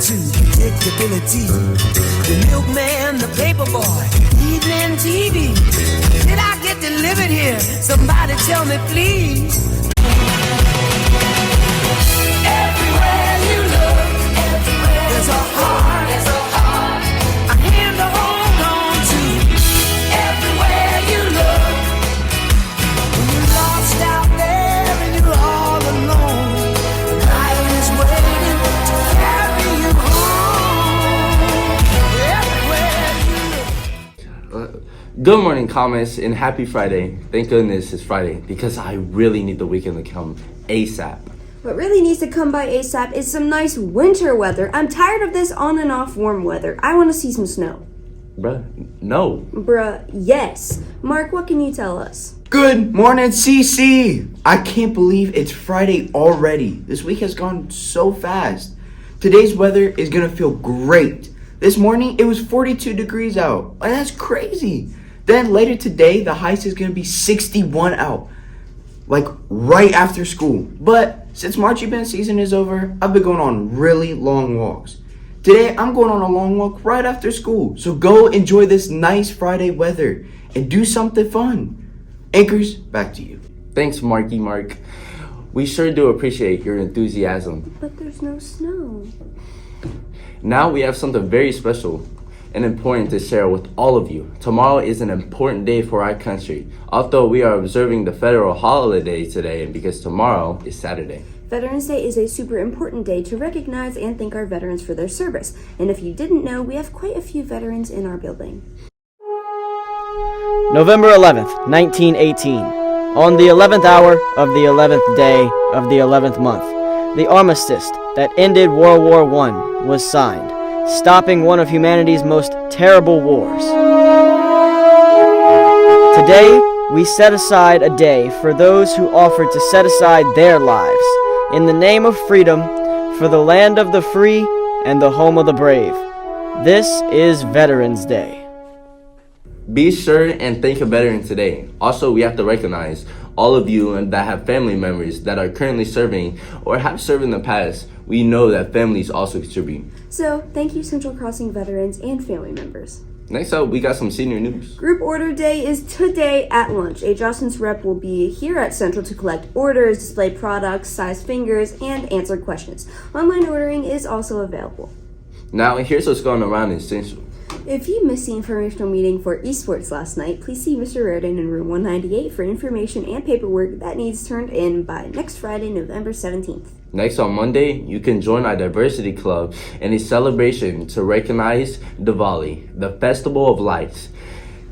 to predictability. The milkman, the paper boy, evening TV. Did I get delivered here? Somebody tell me, please. Everywhere you look, there's a heart, a hand to hold on to. Everywhere you look, when you're lost out there and you're all alone, life is waiting to carry you home. Everywhere you look. Good morning, comments, and happy Friday. Thank goodness it's Friday because I really need the weekend to come ASAP. What really needs to come by ASAP is some nice winter weather. I'm tired of this on and off warm weather. I want to see some snow. Bruh, no. Bruh, yes. Mark, what can you tell us? Good morning, CC! I can't believe it's Friday already. This week has gone so fast. Today's weather is gonna feel great. This morning, it was 42 degrees out. And that's crazy. Then later today, the highest is gonna be 61 out. Like right after school. But since marching band season is over, I've been going on really long walks. Today, I'm going on a long walk right after school. So go enjoy this nice Friday weather and do something fun. Anchors, back to you. Thanks, Marky Mark. We sure do appreciate your enthusiasm. But there's no snow. Now we have something very special and important to share with all of you. Tomorrow is an important day for our country. Although we are observing the federal holiday today because tomorrow is Saturday. Veterans Day is a super important day to recognize and thank our veterans for their service. And if you didn't know, we have quite a few veterans in our building. November 11th, 1918. On the 11th hour of the 11th day of the 11th month, the armistice that ended World War I was signed, stopping one of humanity's most terrible wars. Today, we set aside a day for those who offered to set aside their lives in the name of freedom for the land of the free and the home of the brave. This is Veterans Day. Be sure and thank a veteran today. Also, we have to recognize all of you that have family members that are currently serving or have served in the past. We know that families also contribute. So, thank you Central Crossing veterans and family members. Next up, we got some senior news. Group Order Day is today at lunch. A Jostens rep will be here at Central to collect orders, display products, size fingers, and answer questions. Online ordering is also available. Now, here's what's going around in Central. If you missed the informational meeting for esports last night, please see Mr. Reardon in room 198 for information and paperwork that needs turned in by next Friday, November 17th. Next on Monday, you can join our Diversity Club in a celebration to recognize Diwali, the Festival of Lights.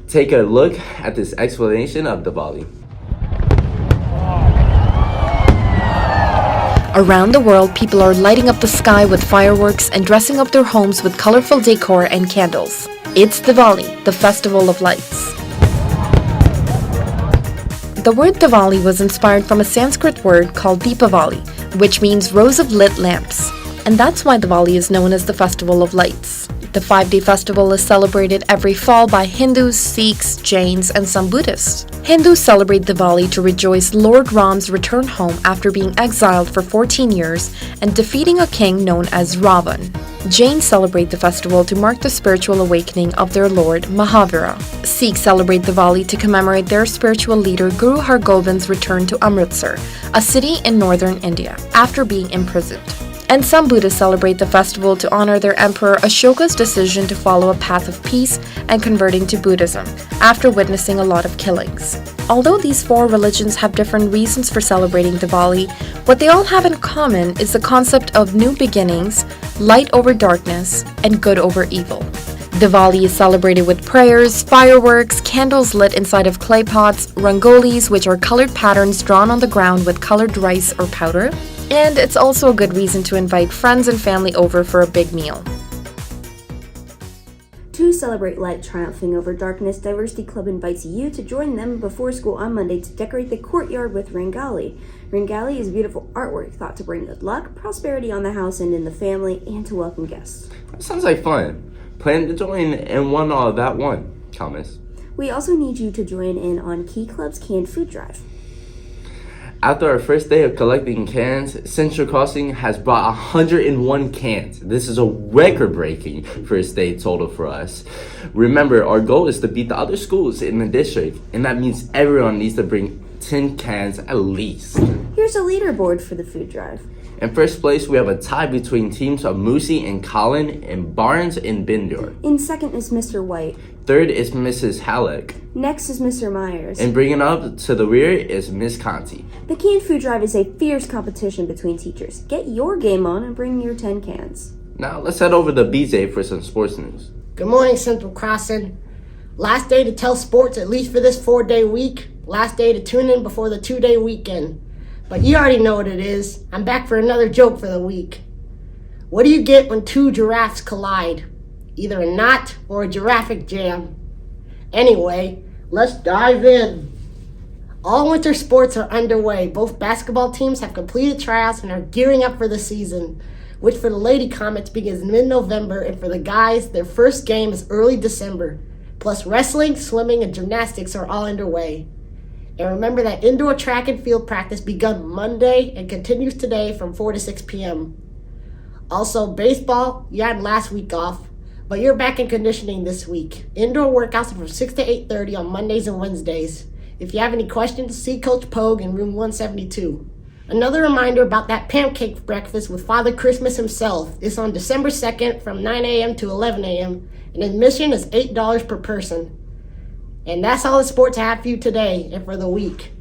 Take a look at this explanation of Diwali. Around the world, people are lighting up the sky with fireworks and dressing up their homes with colorful decor and candles. It's Diwali, the Festival of Lights. The word Diwali was inspired from a Sanskrit word called Deepavali, which means rows of lit lamps. And that's why Diwali is known as the Festival of Lights. The 5-day festival is celebrated every fall by Hindus, Sikhs, Jains, and some Buddhists. Hindus celebrate Diwali to rejoice Lord Ram's return home after being exiled for 14 years and defeating a king known as Ravan. Jains celebrate the festival to mark the spiritual awakening of their Lord Mahavira. Sikhs celebrate Diwali to commemorate their spiritual leader Guru Har Gobind's return to Amritsar, a city in northern India, after being imprisoned. And some Buddhists celebrate the festival to honor their emperor Ashoka's decision to follow a path of peace and converting to Buddhism, after witnessing a lot of killings. Although these 4 religions have different reasons for celebrating Diwali, what they all have in common is the concept of new beginnings, light over darkness, and good over evil. Diwali is celebrated with prayers, fireworks, candles lit inside of clay pots, rangolis, which are colored patterns drawn on the ground with colored rice or powder, and it's also a good reason to invite friends and family over for a big meal. To celebrate light triumphing over darkness, Diversity Club invites you to join them before school on Monday to decorate the courtyard with Rangali. Rangali is beautiful artwork thought to bring good luck, prosperity on the house and in the family, and to welcome guests. That sounds like fun. Plan to join and won all that one. Comments. We also need you to join in on Key Club's canned food drive. After our first day of collecting cans, Central Crossing has brought 101 cans. This is a record-breaking first day total for us. Remember, our goal is to beat the other schools in the district, and that means everyone needs to bring 10 cans at least. Here's a leaderboard for the food drive. In first place, we have a tie between teams of Moosey and Collin and Barnes and Bindor. In second is Mr. White. Third is Mrs. Halleck. Next is Mr. Myers. And bringing up to the rear is Miss Conti. The canned food drive is a fierce competition between teachers. Get your game on and bring your 10 cans. Now let's head over to BJ for some sports news. Good morning, Central Crossing. Last day to tell sports, at least for this 4-day week. Last day to tune in before the 2-day weekend. But you already know what it is. I'm back for another joke for the week. What do you get when two giraffes collide? Either a knot or a giraffic jam. Anyway, let's dive in. All winter sports are underway. Both basketball teams have completed tryouts and are gearing up for the season, which for the Lady Comets begins mid-November, and for the guys, their first game is early December. Plus wrestling, swimming, and gymnastics are all underway. And remember that indoor track and field practice begun Monday and continues today from 4 to 6 p.m. Also, baseball, you had last week off, but you're back in conditioning this week. Indoor workouts are from 6 to 8:30 on Mondays and Wednesdays. If you have any questions, see Coach Pogue in room 172. Another reminder about that pancake breakfast with Father Christmas himself. It's on December 2nd from 9 a.m. to 11 a.m. and admission is $8 per person. And that's all the sports I have for you today and for the week.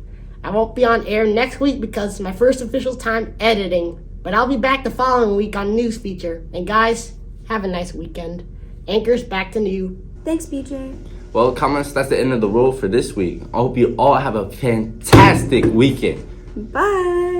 I won't be on air next week because it's my first official time editing, but I'll be back the following week on News Feature. And guys, have a nice weekend. Anchors, back to you. Thanks, BJ. Well, comments, that's the end of the roll for this week. I hope you all have a fantastic weekend. Bye.